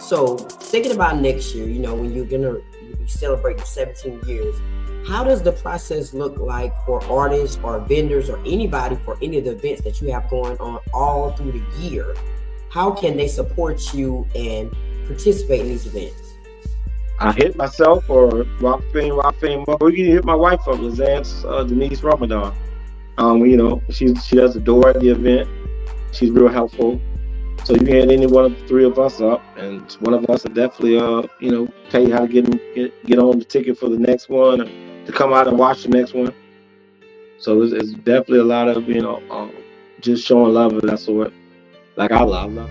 So thinking about next year, when you're you'll be celebrating 17 years, how does the process look like for artists or vendors or anybody for any of the events that you have going on all through the year? How can they support you and participate in these events? I hit myself or Rock Fame up, or you can hit my wife up, Lizanne's Denise Ramadan. She does the door at the event. She's real helpful. So you can hit any one of the three of us up, and one of us will definitely tell you how to get on the ticket for the next one, or to come out and watch the next one. So it's definitely a lot of just showing love of that sort. Like I love.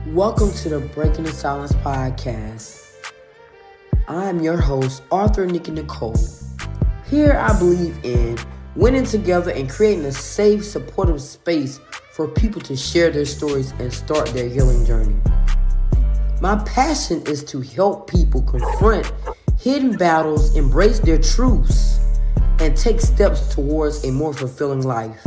Welcome to the Breaking the Silence podcast. I'm your host, Author Nikki Nicole. Here I believe in winning together and creating a safe, supportive space for people to share their stories and start their healing journey. My passion is to help people confront hidden battles, embrace their truths, and take steps towards a more fulfilling life.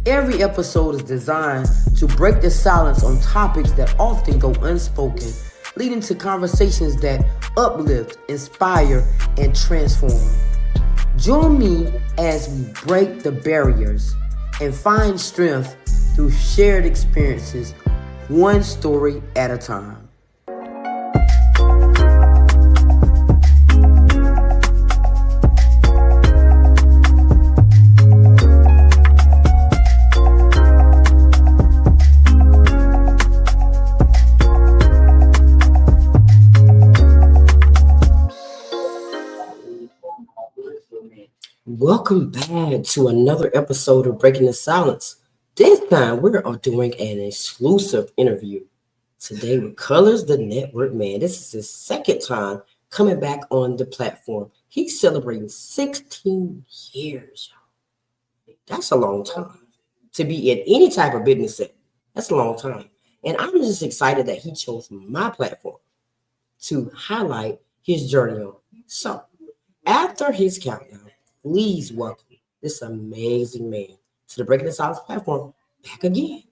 Every episode is designed to break the silence on topics that often go unspoken, leading to conversations that uplift, inspire, and transform. Join me as we break the barriers and find strength through shared experiences, one story at a time. Welcome back to another episode of Breaking the Silence. This time we're doing an exclusive interview today with Colors the Network Man. This is his second time coming back on the platform. He's celebrating 16 years. That's a long time to be in any type of business set. That's a long time. And I'm just excited that he chose my platform to highlight his journey on. So after his countdown, please welcome this amazing man to the Breaking the Silence platform back again.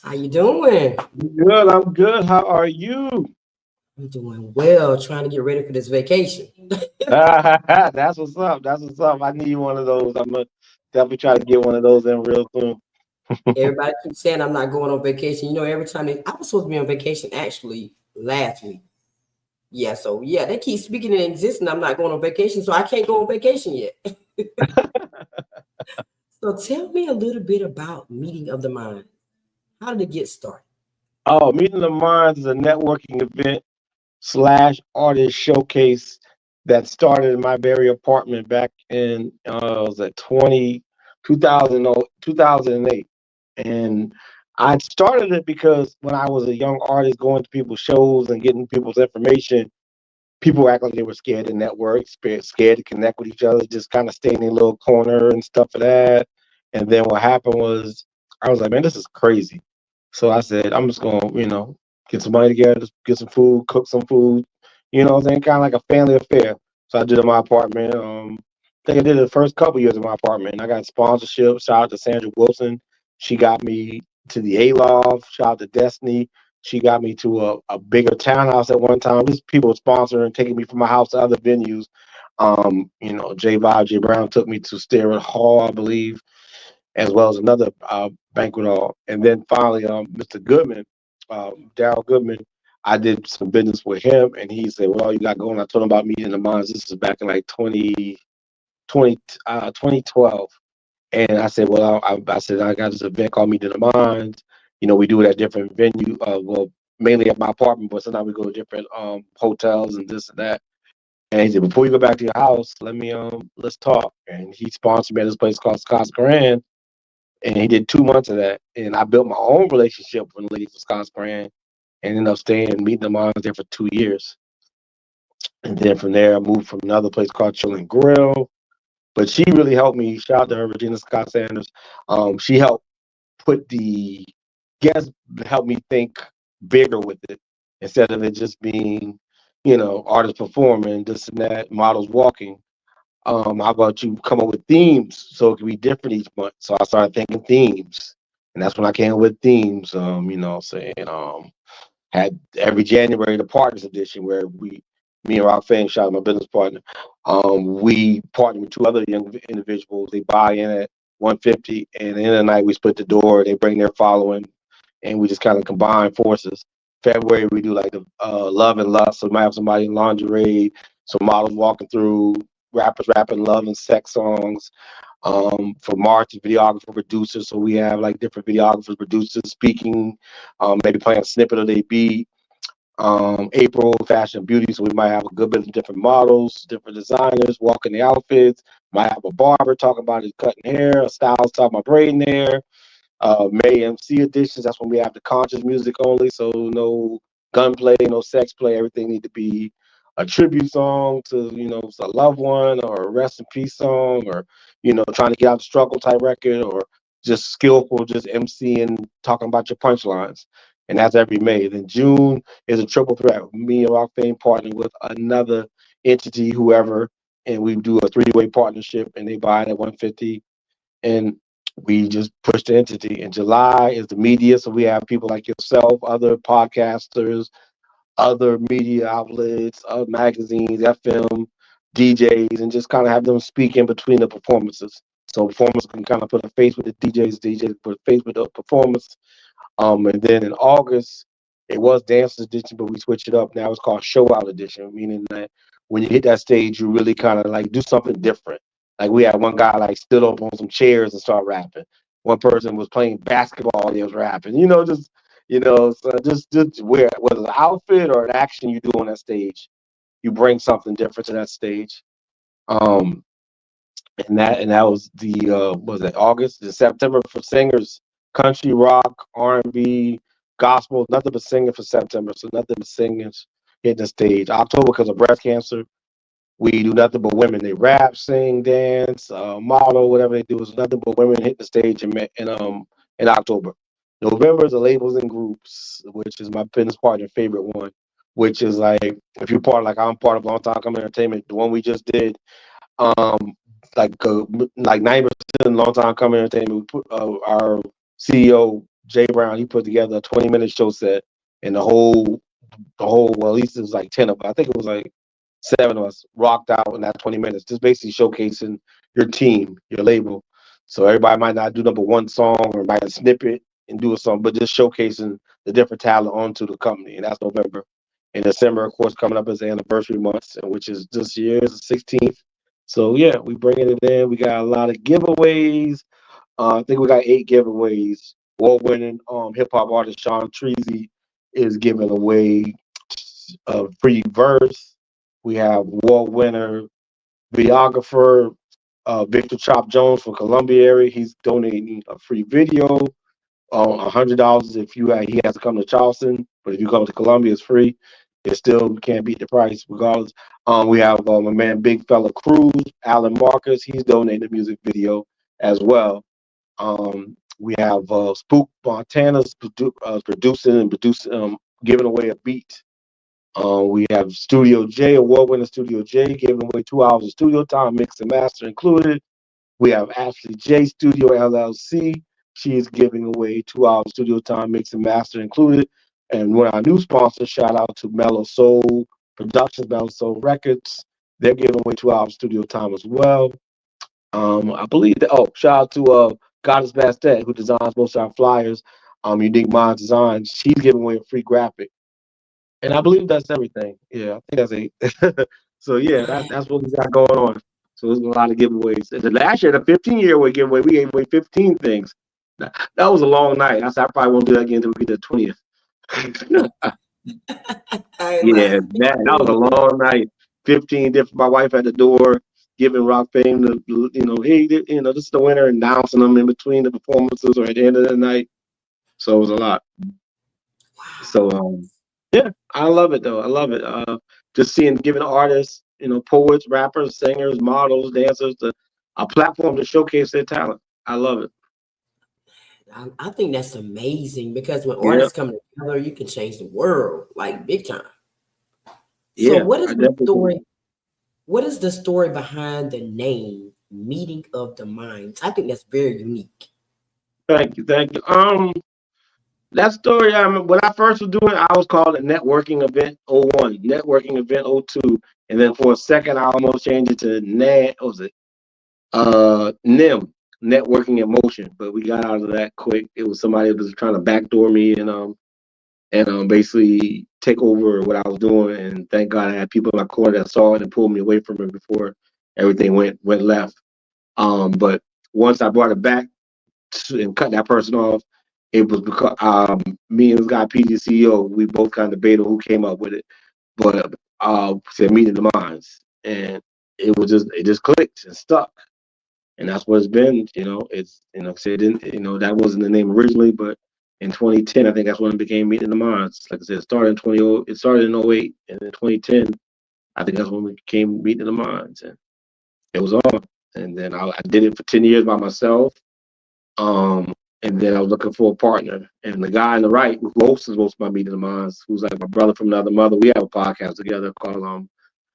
How you doing? Good. I'm good. How are you? I'm doing well, trying to get ready for this vacation. That's what's up. That's what's up. I need one of those. I'm gonna definitely try to get one of those in real soon. Everybody keeps saying I'm not going on vacation. Every time I was supposed to be on vacation actually last week. Yeah, so yeah, they keep speaking in existence. I'm not going on vacation, so I can't go on vacation yet. So tell me a little bit about Meeting of the Mind. How did it get started? Oh, Meeting the Minds is a networking event / artist showcase that started in my very apartment back in was at 2008. And I started it because when I was a young artist going to people's shows and getting people's information, people act like they were scared to network, scared to connect with each other, just kind of stay in their little corner and stuff like that. And then what happened was I was like, man, this is crazy. So I said, I'm just gonna, get some money together, get some food, cook some food, what I'm saying, kind of like a family affair. So I did it in my apartment. I think I did it the first couple years in my apartment. I got sponsorship. Shout out to Sandra Wilson. She got me to the A-Loft. Shout out to Destiny. She got me to a bigger townhouse at one time. These people sponsoring, taking me from my house to other venues. J Vibe, J Brown took me to Starrett Hall, I believe, as well as another banquet hall. And then finally, Mr. Goodman, Daryl Goodman, I did some business with him, and he said, "Well, all you got going." I told him about meeting the Mindz. This is back in like 2012. And I said, "Well, I said I got this event called Meet the Mindz. We do it at different venue. Well, mainly at my apartment, but sometimes we go to different hotels and this and that." And he said, "Before you go back to your house, let's talk." And he sponsored me at this place called Scott's Grand, and he did 2 months of that. And I built my own relationship with the lady from Scott's Grand, and ended up staying and meeting the Mindz there for 2 years. And then from there, I moved from another place called Chill and Grill. But she really helped me. Shout out to her, Regina Scott Sanders. She helped put the guests, helped me think bigger with it instead of it just being, artists performing, this and that, models walking. How about you come up with themes so it can be different each month? So I started thinking themes, and that's when I came up with themes. Saying had every January the Partners Edition where me and Rock Fame, shout out my business partner, we partner with two other young individuals. They buy in at 150, and at the end of the night we split the door. They bring their following, and we just kind of combine forces. February we do like the love and lust. So we might have somebody in lingerie, some models walking through, rappers rapping love and sex songs. For March, videographer, producers. So we have like different videographers, producers speaking, maybe playing a snippet of their beat. April, fashion and beauty. So we might have a good bit of different models, different designers walking the outfits. Might have a barber talking about his cutting hair, a stylist talking about braiding hair. May MC editions. That's when we have the conscious music only. So no gunplay, no sex play. Everything need to be a tribute song to a loved one, or a rest in peace song, or trying to get out the struggle type record, or just skillful, just MCing, talking about your punchlines. And that's every May. Then June is a triple threat. Me and Rock Fame partner with another entity, whoever, and we do a three-way partnership, and they buy it at 150, and we just push the entity. In July is the media, so we have people like yourself, other podcasters, other media outlets, other magazines, FM, DJs, and just kind of have them speak in between the performances. So performers can kind of put a face with the DJs put a face with the performance. And then in August, it was Dancers Edition, but we switched it up. Now it's called Show Out Edition, meaning that when you hit that stage, you really kind of like do something different. Like we had one guy like stood up on some chairs and start rapping. One person was playing basketball, and he was rapping. So just whether it's an outfit or an action you do on that stage, you bring something different to that stage. Um, and that was was it August, the September for singers, country, rock, R&B, gospel, nothing but singing for September. So nothing but singers hitting the stage. October, because of breast cancer, we do nothing but women. They rap, sing, dance, model, whatever they do is nothing but women hitting the stage in October. November is the labels and groups, which is my business partner favorite one. Which is like, if you're part, like I'm part of Long Time Coming Entertainment, the one we just did, um, like 90% Long Time Coming Entertainment. We put our CEO Jay Brown. He put together a 20-minute show set, and the whole, well, at least it was like 10 of us. I think it was like 7 of us rocked out in that 20 minutes, just basically showcasing your team, your label. So everybody might not do number one song or might snip it and do a song, but just showcasing the different talent onto the company. And that's November. In December, of course, coming up is the anniversary months, which is this year is the 16th. So yeah, we bringing it in. We got a lot of giveaways. I think we got 8 giveaways. Award-winning hip hop artist Sean Treasy is giving away a free verse. We have award winner videographer Victor Chop Jones from Columbia area. He's donating a free video. $100 if he has to come to Charleston, but if you come to Columbia, it's free. It still can't beat the price regardless. We have my man Big Fella Cruz, Alan Marcus. He's donating the music video as well. We have Spook Montana's producing, giving away a beat. We have Studio J, award-winning Studio J, giving away 2 hours of studio time, mix and master included. We have Ashley J Studio LLC. She is giving away 2 hours studio time, mix and master included. And one of our new sponsors, shout out to Mellow Soul Productions, Mellow Soul Records. They're giving away 2 hours studio time as well. I believe that. Oh, shout out to Goddess Bastet, who designs most of our flyers. Unique Mindz Designs. She's giving away a free graphic. And I believe that's everything. Yeah, I think that's it. So yeah, that's what we got going on. So there's a lot of giveaways. And the last year, the 15-year away giveaway, we gave away 15 things. That was a long night. I said I probably won't do that again until we get to the 20th. I Yeah, love that was a long night. 15 different. My wife at the door giving Rock Fame the, hey, this is the winner, announcing them in between the performances or at the end of the night. So it was a lot. So yeah, I love it though. I love it. Just seeing giving artists, poets, rappers, singers, models, dancers, a platform to showcase their talent. I love it. I think that's amazing because when Yeah, artists come together, you can change the world like big time. So yeah, what is I the definitely do. story? What is the story behind the name Meeting of the Minds? I think that's very unique. Thank you, thank you. That story, when I first was doing it, I was called a networking event '01, networking event '02, and then for a second I almost changed it to what was it? NIM, networking in motion, but we got out of that quick. It was somebody that was trying to backdoor me and basically take over what I was doing. And thank God I had people in my corner that saw it and pulled me away from it before everything went left. But once I brought it back and cut that person off, it was because me and this guy PG CEO, we both kind of debated who came up with it, but said meeting the minds, and it just clicked and stuck, and that's what it's been. It's said that wasn't the name originally, but in 2010, I think that's when it became meeting the minds. Like I said, it started in '08, and in 2010, I think that's when we became meeting the minds, and it was on. And then I did it for 10 years by myself. Um, and then I was looking for a partner. And the guy on the right, who hosts most of my meeting of minds, who's like my brother from another mother, we have a podcast together called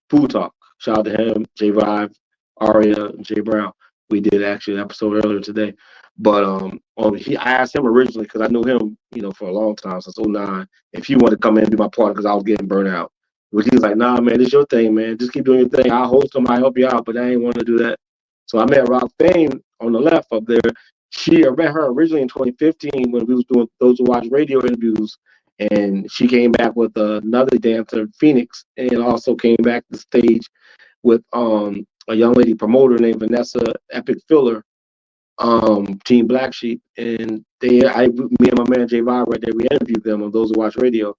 Food Talk. Shout out to him, J Vive, Aria, and Jay Brown. We did actually an episode earlier today. But I asked him originally because I knew him, for a long time, since '09, if he wanted to come in and be my partner because I was getting burnt out. But he was like, nah, man, it's your thing, man. Just keep doing your thing. I'll host them, I'll help you out, but I ain't want to do that. So I met Rock Fame on the left up there. I met her originally in 2015 when we was doing those who watch radio interviews, and she came back with another dancer, Phoenix, and also came back to the stage with a young lady promoter named Vanessa Epic Filler, Team Black Sheep, and me and my man J Vibe right there, we interviewed them on those who watch radio,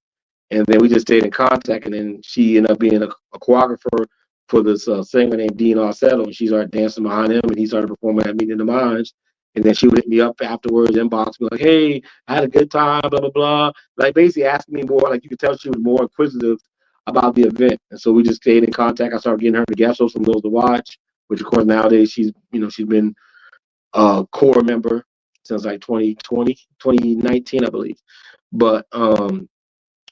and then we just stayed in contact. And then she ended up being a choreographer for this singer named Dean Arsetto, and she started dancing behind him, and he started performing at Meeting the Minds. And then she would hit me up afterwards, inbox me like, "Hey, I had a good time, blah blah blah." Like basically asking me more. Like you could tell she was more inquisitive about the event, and so we just stayed in contact. I started getting her to guest host from those to watch, which of course nowadays she's been a core member since like 2020, 2019, I believe. But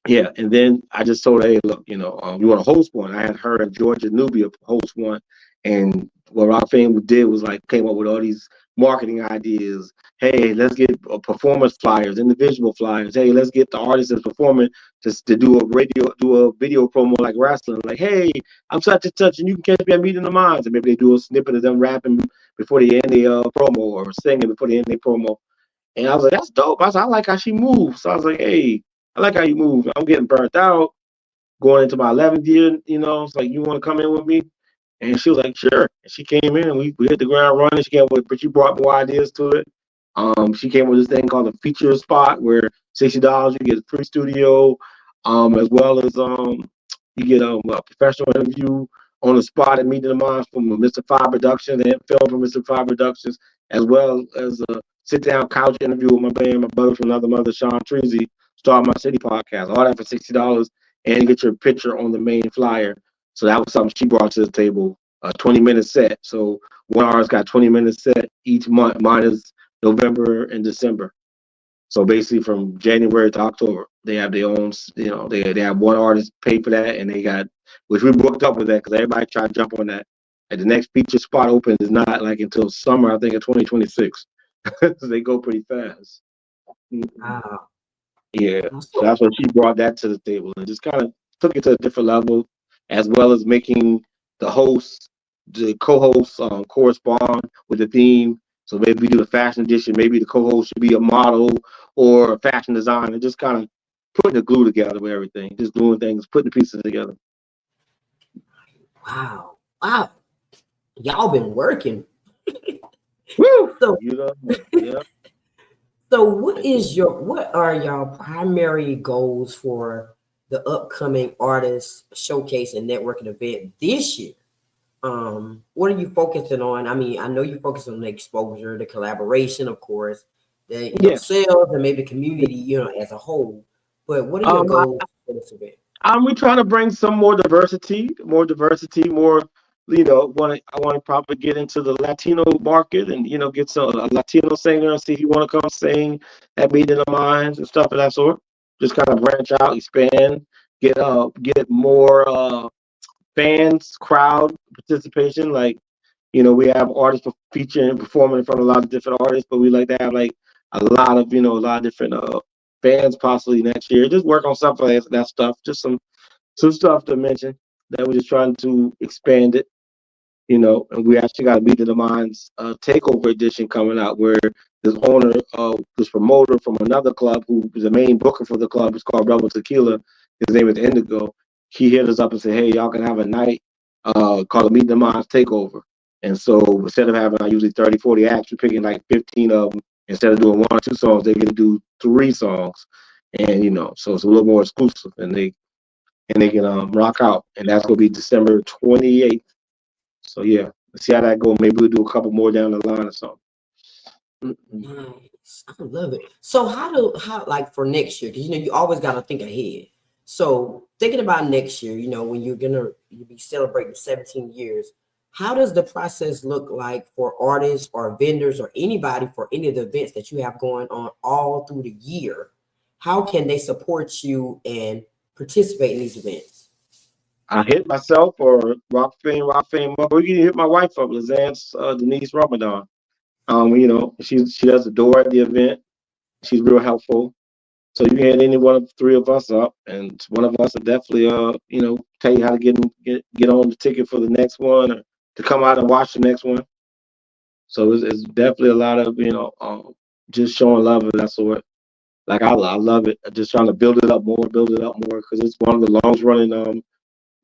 yeah, and then I just told her, hey, look, you want to host one? I had her and Georgia Nubia host one, and what Rock Fame did was like came up with all these marketing ideas. Hey, let's get performance flyers, individual flyers. Hey, let's get the artists that's performing just to do a video promo like wrestling. Like, hey, I'm such and such, and you can catch me at Meeting the Minds, and maybe they do a snippet of them rapping before they end the promo or singing before they end their promo. And I was like, that's dope. I like how she moves. So I was like, hey, I like how you move. I'm getting burnt out, going into my 11th year. It's like, you want to come in with me? And she was like, sure. And she came in and we hit the ground running. But she brought more ideas to it. She came with this thing called a feature spot where $60 you get a free studio, as well as you get a professional interview on the spot at Meeting the Minds from Mr. Five Productions and film from Mr. Five Productions, as well as a sit down couch interview with my brother from another mother, Sean Treasy, Star My City podcast. All that for $60, and you get your picture on the main flyer. So that was something she brought to the table. A 20-minute set. So one artist got 20 minutes set each month. Mine is November and December. So basically, from January to October, they have their own. They have one artist pay for that, and they got, which we booked up with that because everybody tried to jump on that. And the next feature spot open is not like until summer, I think, of 2026. So they go pretty fast. Wow. Yeah, so So, that's when she brought that to the table and just kind of took it to a different level, as well as making the hosts, the co-hosts, correspond with the theme. So maybe we do the fashion edition. Maybe the co-host should be a model or a fashion designer. Just kind of putting the glue together with everything, just doing things, putting the pieces together. Wow. Wow. Y'all been working. Woo! So, Yeah. so what are y'all primary goals for the upcoming artist showcase and networking event this year? What are you focusing on? I mean, I know you're focusing on the exposure, the collaboration, of course, the Yeah. sales and maybe community, as a whole. But what are your Um, goals for this event? we trying to bring some more diversity, more. I want to probably get into the Latino market and get a Latino singer and see if you want to come sing at Meeting of Minds and stuff of that sort. Just kind of branch out, expand, get more fans, crowd participation. Like we have artists featuring and performing in front of a lot of different artists, but we like to have like a lot of different fans possibly next year. Just work on stuff like that stuff. Just some stuff to mention that we're just trying to expand it. And we actually got a Meet of the Minds takeover edition coming out where this promoter from another club who is the main booker for the club, it's called Rebel Tequila. His name is Indigo. He hit us up and said, "Hey, y'all can have a night called a Meet the Minds takeover." And so instead of having usually 30, 40 acts, we're picking like 15 of them. Instead of doing 1 or 2 songs, they get to do 3 songs. And so it's a little more exclusive, and they can rock out. And that's gonna be December 28th. So yeah, let's see how that goes. Maybe we'll do a couple more down the line or something. Nice. I love it. So how like for next year, because you always got to think ahead. So thinking about next year, when you'll be celebrating 17 years, how does the process look like for artists or vendors or anybody for any of the events that you have going on all through the year? How can they support you and participate in these events? I hit myself or Rock Fame up. Or you can hit my wife up, Lizanne Denise Ramadan. She does the door at the event. She's real helpful. So you can hit any one of the 3 of us up, and one of us will definitely tell you how to get on the ticket for the next one or to come out and watch the next one. So it's definitely a lot of just showing love of that sort. Like I love it. Just trying to build it up more, because it's one of the longest running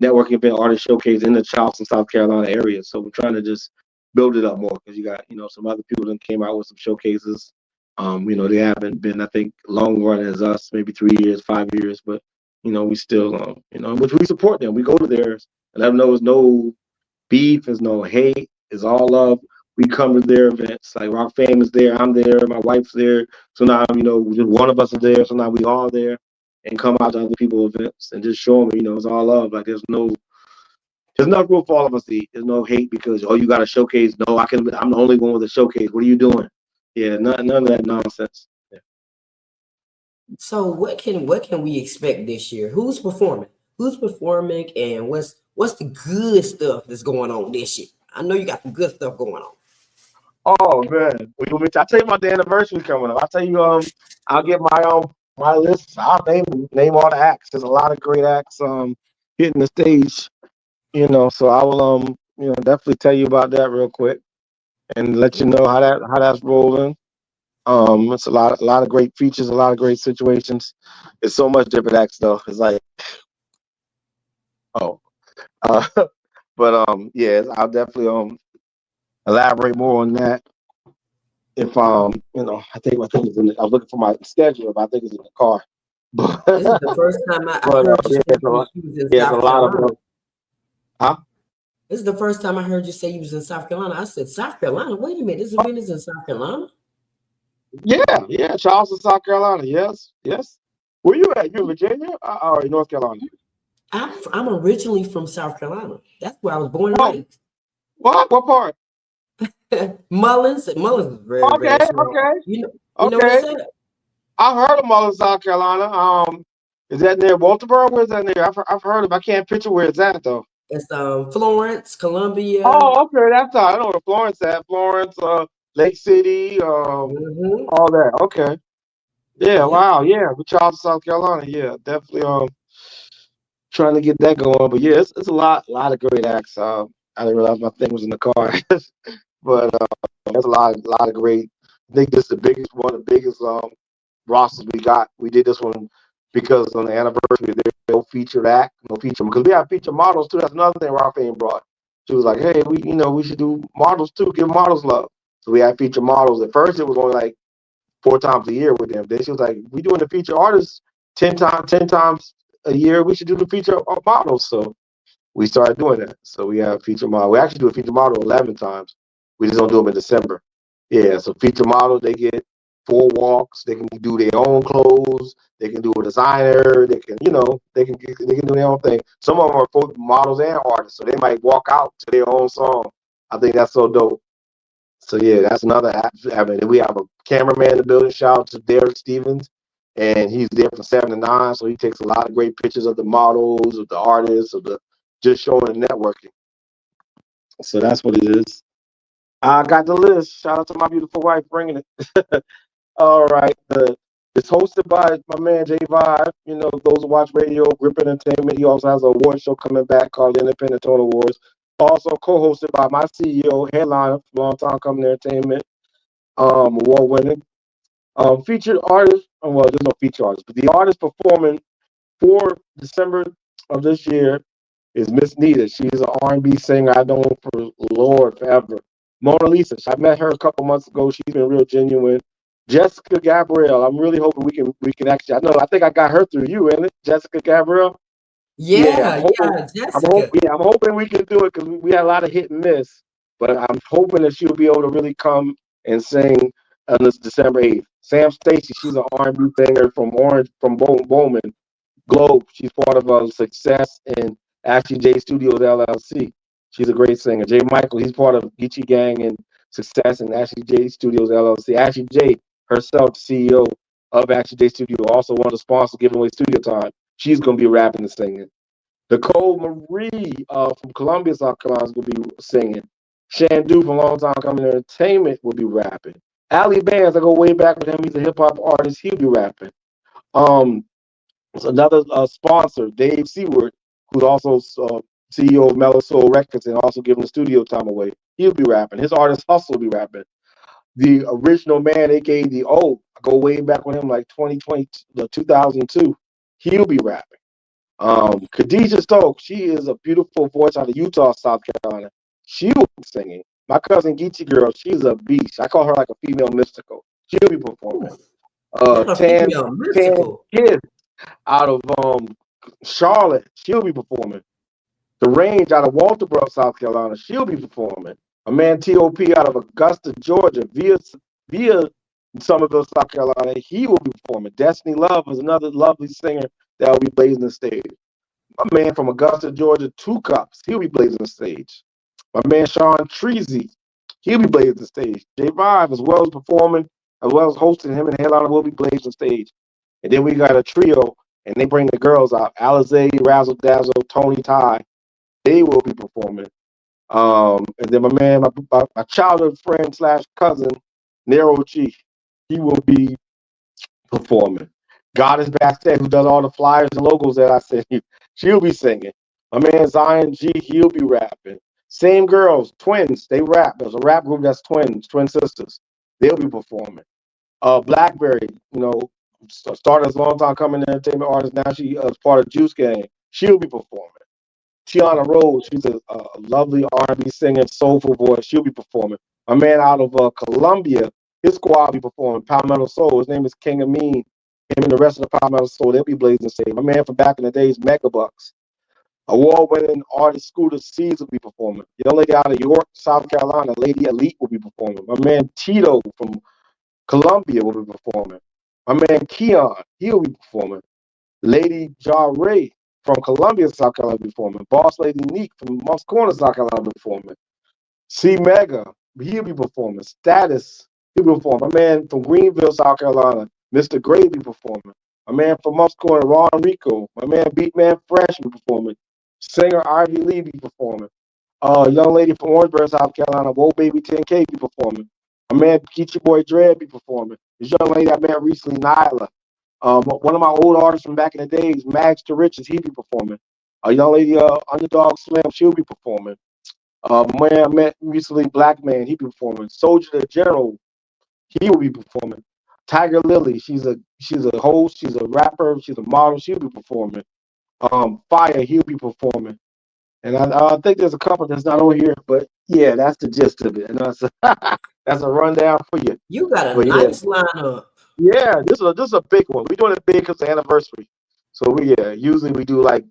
networking event artist showcase in the Charleston, South Carolina area. So we're trying to just build it up more because you got some other people that came out with some showcases. They haven't been, I think, long run as us, maybe 3 years, 5 years, but we still which we support them. We go to theirs and let them know there's no beef, there's no hate, it's all love. We come to their events. Like Rock Fame is there, I'm there, my wife's there. So now, just one of us is there. So now we all there and come out to other people's events and just show them, it's all love. Like there's enough room for all of us to eat. There's no hate because you got a showcase. No, I'm the only one with a showcase. What are you doing? Yeah, none of that nonsense. Yeah. So what can we expect this year? Who's performing? Who's performing, and what's the good stuff that's going on this year? I know you got some good stuff going on. Oh man, I'll tell you about the anniversary coming up. I'll tell you, I'll get my list. I'll name all the acts. There's a lot of great acts hitting the stage. So I will definitely tell you about that real quick and let you know how that's rolling. It's a lot of great features, a lot of great situations. It's so much different acts though. It's like oh, uh, but yeah, I'll definitely elaborate more on that. If I think it's I was looking for my schedule, but I think it's in the car. But This is the first time I but heard you yeah, say you was in it's a South lot of Carolina. huh? This is the first time I heard you say you was in South Carolina. I said, South Carolina? Wait a minute, this event is in South Carolina? Yeah, Charleston, South Carolina. Yes. Where you at? You in Virginia or North Carolina? I'm originally from South Carolina. That's where I was born and Oh, raised. what part? Mullins is very, Okay, very small. okay, You know where okay. it's at? I've heard of Mullen, South Carolina. Is that near Walterboro? Where's that near? I've heard of. I can't picture where it's at though. It's Florence, Columbia. Oh, okay, that's all. I know where Florence at. Florence, Lake City, Hmm. all that. Okay. Yeah. Yep. Wow. Yeah. We Charleston, South Carolina. Yeah. Definitely. Trying to get that going. But yeah, it's a lot of great acts. I didn't realize my thing was in the car, but there's a lot of great. I think this is one of the biggest rosters we got. We did this one because on the anniversary there's no featured act, no feature, because we have feature models too. That's another thing Rafael brought. She was like, hey, we should do models too, give models love. So we had feature models. At first it was only like 4 times a year with them. Then she was like, we doing the feature artists 10 times a year. We should do the feature models. So we started doing that. So we have feature model. We actually do a feature model 11 times. We just don't do them in December. Yeah, so feature model, they get 4 walks. They can do their own clothes. They can do a designer. They can, they can do their own thing. Some of them are both models and artists, so they might walk out to their own song. I think that's so dope. So yeah, that's another avenue. Then we have a cameraman in the building. Shout out to Derek Stevens, and he's there from 7 to 9. So he takes a lot of great pictures of the models, of the artists, of the just showing the networking. So that's what it is. I got the list. Shout out to my beautiful wife bringing it. All right. It's hosted by my man J Vibe. Those who watch radio, Grip Entertainment. He also has an award show coming back called the Independent Tone Awards. Also co-hosted by my CEO, headliner from Long Time Coming Entertainment, award winning. Featured artist. Well, there's no featured artist, but the artist performing for December of this year is Miss Nita. She's an R&B singer I've known for Lord forever. Mona Lisa, I met her a couple months ago. She's been real genuine. Jessica Gabrielle, I'm really hoping we can actually. I think I got her through you, isn't it? Jessica Gabrielle. Yeah, I'm Yeah, hoping. yeah, Jessica. I'm hoping we can do it because we had a lot of hit and miss. But I'm hoping that she'll be able to really come and sing on this December 8th. Sam Stacy, she's an R&B singer from Bowman Globe. She's part of Success and Ashley J Studios LLC. She's a great singer. Jay Michael, he's part of Geechee Gang and Success and Ashley J Studios LLC. Ashley J herself, CEO of Ashley J Studio, also one of the sponsors giving away studio time. She's gonna be rapping and singing. Nicole Marie from Columbia, South Carolina, is gonna be singing. Shandu from Long Time Coming Entertainment will be rapping. Ali Bands, I go way back with him. He's a hip hop artist. He'll be rapping. Um, Another sponsor, Dave Seward, who's also CEO of Mellow Soul Records and also giving the studio time away. He'll be rapping. His artist Hustle will be rapping. The original man, aka the I go way back with him like 2020, 2002. He'll be rapping. Khadijah Stokes, she is a beautiful voice out of Utah, South Carolina. She will be singing. My cousin Geechee Girl, she's a beast. I call her like a female mystical. She'll be performing. Not a Tan female Tan mystical. Kid out of Charlotte, she'll be performing. The Range out of Walterboro, South Carolina, she'll be performing. A man T.O.P. out of Augusta, Georgia, via Somerville, South Carolina, he will be performing. Destiny Love is another lovely singer that will be blazing the stage. My man from Augusta, Georgia, Two Cups, he'll be blazing the stage. My man Sean Treasy, he'll be blazing the stage. J Vibe, as well as performing, as well as hosting, him and headliner will be blazing the stage. And then we got a trio, and they bring the girls out. Alizé, Razzle Dazzle, Tony Ty. They will be performing. And then my man, my childhood friend slash cousin, Nero G, he will be performing. Goddess Bastet, who does all the flyers and logos that I sent you, she'll be singing. My man Zion G, he'll be rapping. Same girls, twins, they rap. There's a rap group that's twins, twin sisters. They'll be performing. Blackberry, started as a long time coming entertainment artist. Now she is part of Juice Gang. She'll be performing. Tiana Rose, she's a lovely R&B singer, soulful voice. She'll be performing. A man out of Colombia, his squad will be performing. Palmetto Soul, his name is King Amin. Him and the rest of the Palmetto Soul, they'll be blazing the stage. My man from back in the days, Megabucks. Award-winning artist Scooter Seeds will be performing. Young lady out of York, South Carolina, Lady Elite will be performing. My man Tito from Columbia will be performing. My man Keon, he'll be performing. Lady Ja Ray from Columbia, South Carolina, will be performing. Boss Lady Neek from Moncks Corner, South Carolina, will be performing. C Mega, he'll be performing. Status, he'll be performing. My man from Greenville, South Carolina, Mr. Gray, will be performing. My man from Moncks Corner, Ron Rico. My man Beatman Fresh will be performing. Singer Ivy Lee be performing. Young lady from Orangeburg, South Carolina, Whoa Baby 10K be performing. My man Get Your Boy Dread be performing. This young lady I met recently, Nyla. One of my old artists from back in the days, Max to Riches, he be performing. A young lady, Underdog Slim, she'll be performing. Man I met recently, Black Man, he be performing. Soldier the General, he will be performing. Tiger Lily, she's a host, she's a rapper, she's a model. She'll be performing. Fire, he'll be performing. And I think there's a couple that's not on here, but yeah, that's the gist of it. And that's that's a rundown for you. You got a But yeah, nice lineup. yeah, this is a big one. We're doing it big because the anniversary. So usually we do like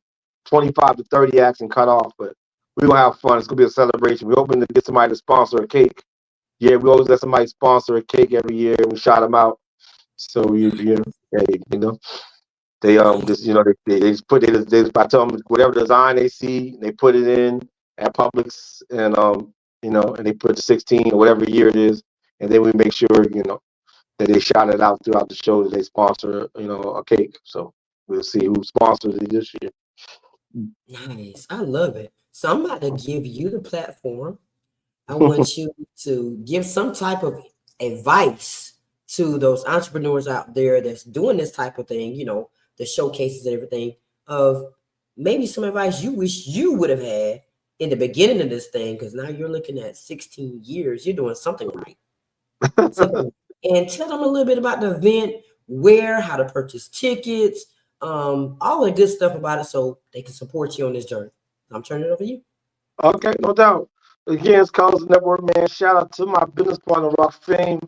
25 to 30 acts and cut off, but we're gonna have fun. It's gonna be a celebration. We're hoping to get somebody to sponsor a cake. Yeah, we always let somebody sponsor a cake every year, and we shout them out. So they just they just put I tell them whatever design they see, they put it in at Publix, and and they put the 16 or whatever year it is, and then we make sure that they shout it out throughout the show that they sponsor a cake. So we'll see who sponsors it this year. Nice. I love it. So I'm about to give you the platform. I want you to give some type of advice to those entrepreneurs out there that's doing this type of thing, the showcases and everything, of maybe some advice you wish you would have had in the beginning of this thing, because now you're looking at 16 years, you're doing something right. And tell them a little bit about the event, where, how to purchase tickets, all the good stuff about it so they can support you on this journey. I'm turning it over to you. Okay, no doubt. Again, it's Collins Network, man. Shout out to my business partner, Rock Fame.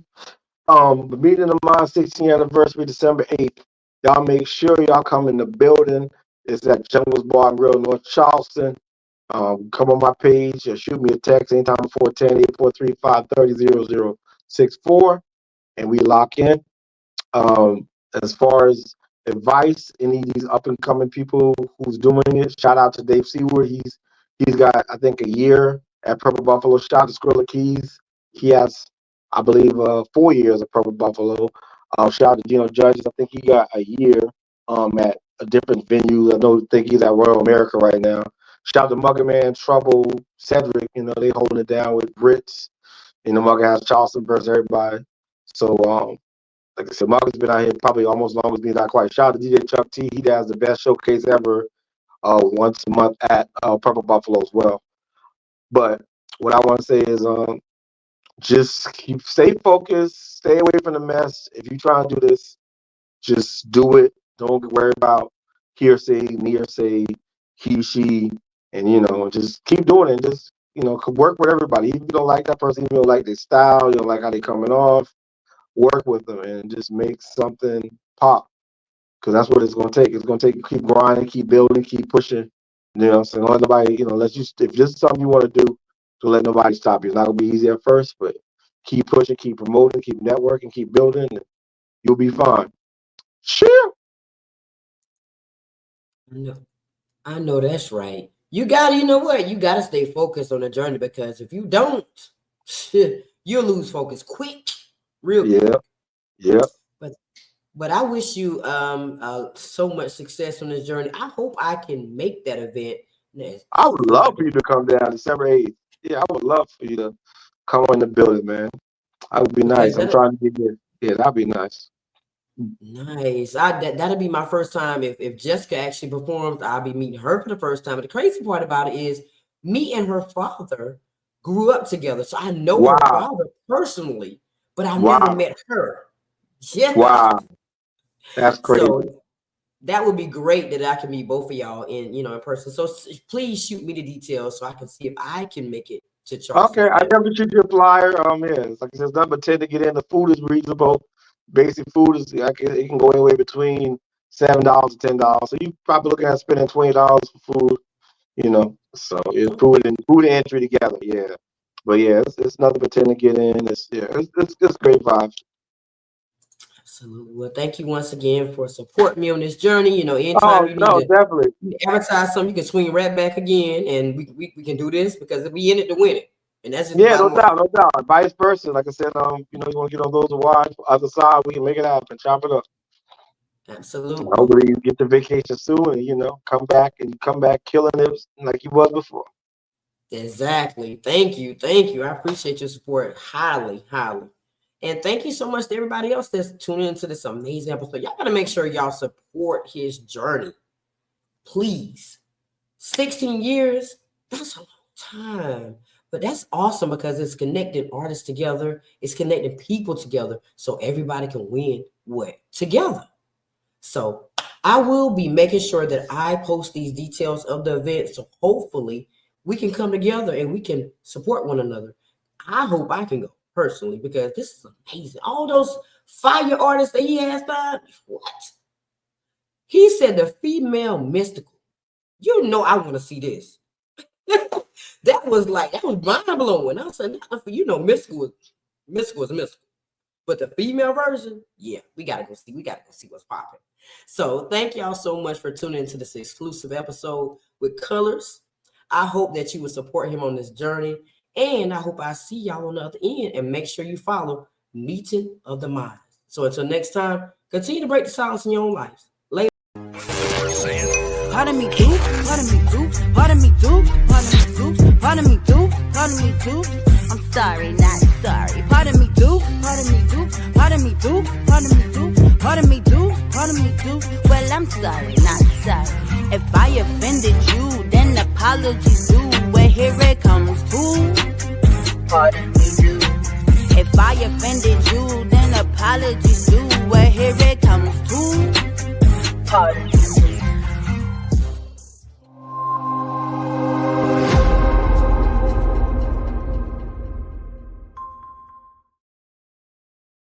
The meeting of mine, 16th anniversary, December 8th. Y'all make sure y'all come in the building. It's at Jungles Bar and Grill, North Charleston. Come on my page or shoot me a text anytime before 10, 843-530-0064, and we lock in. As far as advice, any of these up and coming people who's doing it, shout out to Dave Seward. He's got, I think, a year at Purple Buffalo. Shout out to Skrilla Keys. He has, I believe, 4 years at Purple Buffalo. Shout out to Gino Judges. I think he got a year at a different venue. I think he's at Royal America right now. Shout out to Mugger Man, Trouble, Cedric. They holding it down with Brits. Mugger has Charleston versus everybody. So, like I said, Mugger's been out here probably almost long as me, not quite. Shout out to DJ Chuck T. He does the best showcase ever once a month at Purple Buffalo as well. But what I want to say is just stay focused, stay away from the mess. If you try to do this, just do it. Don't worry about hearsay, nearsay, he, she, and just keep doing it. Just work with everybody. Even if you don't like that person, even if you don't like their style, you don't like how they coming off, work with them and just make something pop. Because that's what it's going to take. It's going to take keep grinding, keep building, keep pushing. So don't let nobody, if this is something you want to do, don't let nobody stop you. It's not going to be easy at first, but keep pushing, keep promoting, keep networking, keep building, and you'll be fine. Sure. I know that's right. You got to stay focused on the journey, because if you don't, you'll lose focus quick, real quick. Yeah. But I wish you so much success on this journey. I hope I can make that event. I would love for you to come down December 8th. Yeah, I would love for you to come in the building, man. That would be nice. I'm trying to get there. Yeah, that'd be nice. Nice. That'll be my first time. If Jessica actually performs, I'll be meeting her for the first time. But the crazy part about it is me and her father grew up together. So I know her father personally, but I never met her. Yeah. Wow. That's crazy. So that would be great that I can meet both of y'all in person. So please shoot me the details so I can see if I can make it to Charleston. Okay, I definitely shoot you a flyer. It's like I said, number 10 to get in. The food is reasonable. Basic food is it can go anywhere between $7 to $10. So you probably looking at spending $20 for food. So it's food and entry together. Yeah, but yeah, it's nothing but 10 to get in. It's great vibes. Absolutely. Well, thank you once again for supporting me on this journey. Anytime you need to definitely advertise something, you can swing right back again, and we can do this because we in it to win it. And that's just no doubt. Vice versa. Like I said, you want to get on those awards. Other side, we can make it happen. Chop it up. Absolutely. Hopefully, you get the vacation soon, and come back killing it like you was before. Exactly. Thank you. I appreciate your support highly. And thank you so much to everybody else that's tuning into this amazing episode. Y'all got to make sure y'all support his journey. Please. 16 years, that's a long time. But that's awesome because it's connecting artists together. It's connecting people together so everybody can win what? Together. So I will be making sure that I post these details of the event. So hopefully we can come together and we can support one another. I hope I can go personally because this is amazing. All those fire artists that he has done. What? He said the female mystical. You know I want to see this. that was mind blowing. I said, mystical is mystical. But the female version, yeah, we gotta go see. We gotta go see what's popping. So thank y'all so much for tuning into this exclusive episode with Colors. I hope that you will support him on this journey. And I hope I see y'all on the other end. And make sure you follow Meeting of the Minds. So until next time, continue to break the silence in your own lives. Later. Pardon me do, pardon me do, pardon me do, pardon me do, pardon me do, pardon me do. I'm sorry, not sorry. Pardon me do, pardon me do, pardon me do, pardon me do, pardon me do, pardon me do. Well, I'm sorry, not sorry. If I offended you, then apologies due. Well, here it comes to pardon me do. If I offended you, then apologies due. Well, here it comes to pardon.